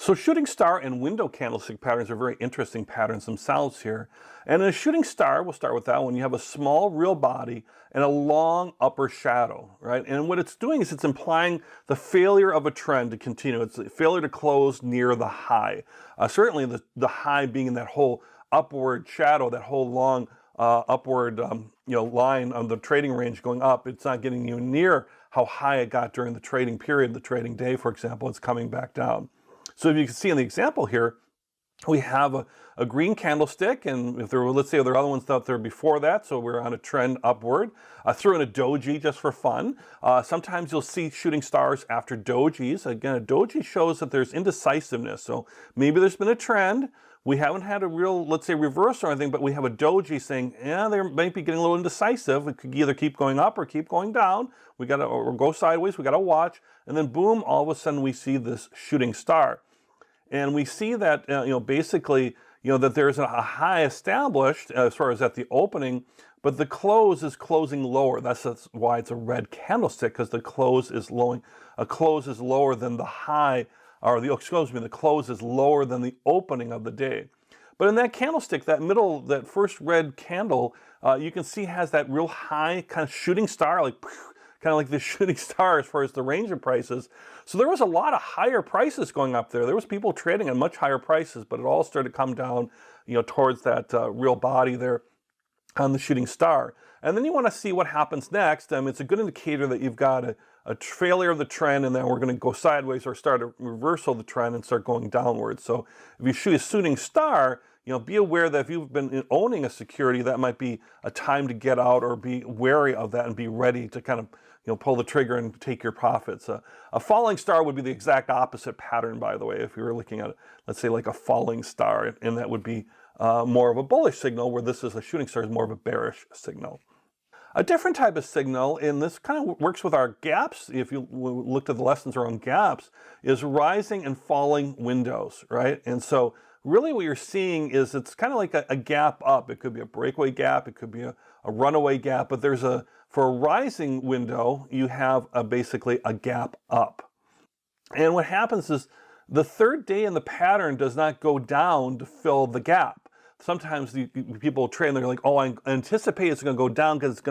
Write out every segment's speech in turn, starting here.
So shooting star and window candlestick patterns are very interesting patterns themselves here. And in a shooting star, we'll start with that one, you have a small real body and a long upper shadow, right? And what it's doing is it's implying the failure of a trend to continue. It's a failure to close near the high. Certainly the high being in that whole upward shadow, that whole long upward line on the trading range going up. It's not getting you near how high it got during the trading period, the trading day, for example. It's coming back down. So if you can see in the example here, we have a green candlestick, and if there were, let's say there are other ones out there before that, so we're on a trend upward. I threw in a doji just for fun. Sometimes you'll see shooting stars after dojis. Again, a doji shows that there's indecisiveness. So maybe there's been a trend. We haven't had a real, let's say, reverse or anything, but we have a doji saying, yeah, they might be getting a little indecisive. It could either keep going up or keep going down. We got to, or go sideways. We got to watch. And then boom, all of a sudden we see this shooting star. And we see that, basically, that there's a high established as far as at the opening, but the close is closing lower. That's why it's a red candlestick, because the close is lower. A close is lower than the high, or the close is lower than the opening of the day. But in that candlestick, that first red candle, you can see has that real high kind of shooting star, kind of like the shooting star as far as the range of prices. So there was a lot of higher prices going up there. There was people trading at much higher prices, but it all started to come down, towards that real body there on the shooting star. And then you want to see what happens next. It's a good indicator that you've got a failure of the trend, and then we're going to go sideways or start a reversal of the trend and start going downwards. So if you shoot a shooting star, be aware that if you've been owning a security, that might be a time to get out, or be wary of that and be ready to kind of pull the trigger and take your profits. A falling star would be the exact opposite pattern, by the way, if you were looking at, let's say, like a falling star, and that would be more of a bullish signal, where this is a shooting star is more of a bearish signal. A different type of signal, and this kind of works with our gaps, if you looked at the lessons around gaps, is rising and falling windows, right? And so really what you're seeing is it's kind of like a gap up. It could be a breakaway gap, it could be a runaway gap, but for a rising window, you have basically a gap up. And what happens is the third day in the pattern does not go down to fill the gap. Sometimes people trade and they're like, oh, I anticipate it's going to go down because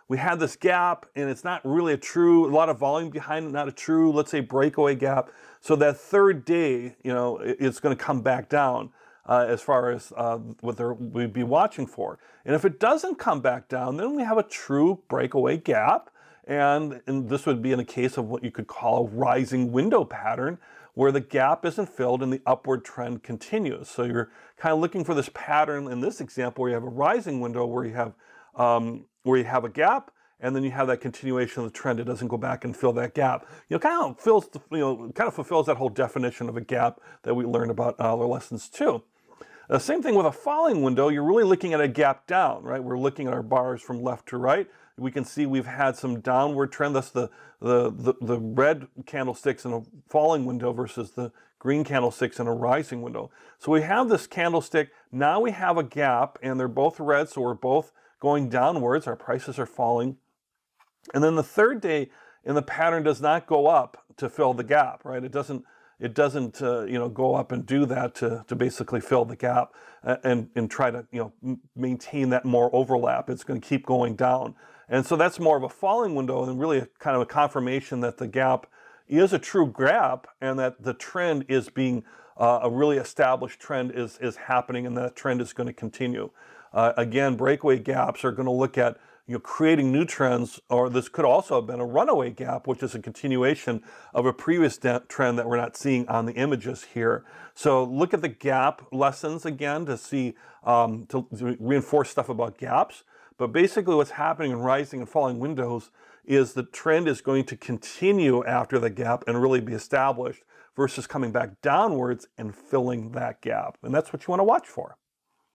we had this gap and it's not really a lot of volume behind it, not a true, let's say, breakaway gap. So that third day, it's going to come back down as far as what we'd be watching for. And if it doesn't come back down, then we have a true breakaway gap. And this would be in a case of what you could call a rising window pattern, where the gap isn't filled and the upward trend continues. So you're kind of looking for this pattern in this example where you have a rising window, where you have a gap, and then you have that continuation of the trend. It doesn't go back and fill that gap. Kind of fulfills that whole definition of a gap that we learned about in other lessons too. The same thing with a falling window. You're really looking at a gap down, right? We're looking at our bars from left to right. We can see we've had some downward trend. That's the red candlesticks in a falling window versus the green candlesticks in a rising window. So we have this candlestick. Now we have a gap, and they're both red, so we're both going downwards. Our prices are falling. And then the third day in the pattern does not go up to fill the gap, right? It doesn't go up and do that to basically fill the gap and try to maintain that more overlap. It's going to keep going down. And so that's more of a falling window, and really kind of a confirmation that the gap is a true gap, and that the trend is being a really established trend is happening, and that trend is going to continue. Again, breakaway gaps are going to look at creating new trends, or this could also have been a runaway gap, which is a continuation of a previous trend that we're not seeing on the images here. So look at the gap lessons again to see, to reinforce stuff about gaps. But basically what's happening in rising and falling windows is the trend is going to continue after the gap and really be established, versus coming back downwards and filling that gap. And that's what you want to watch for.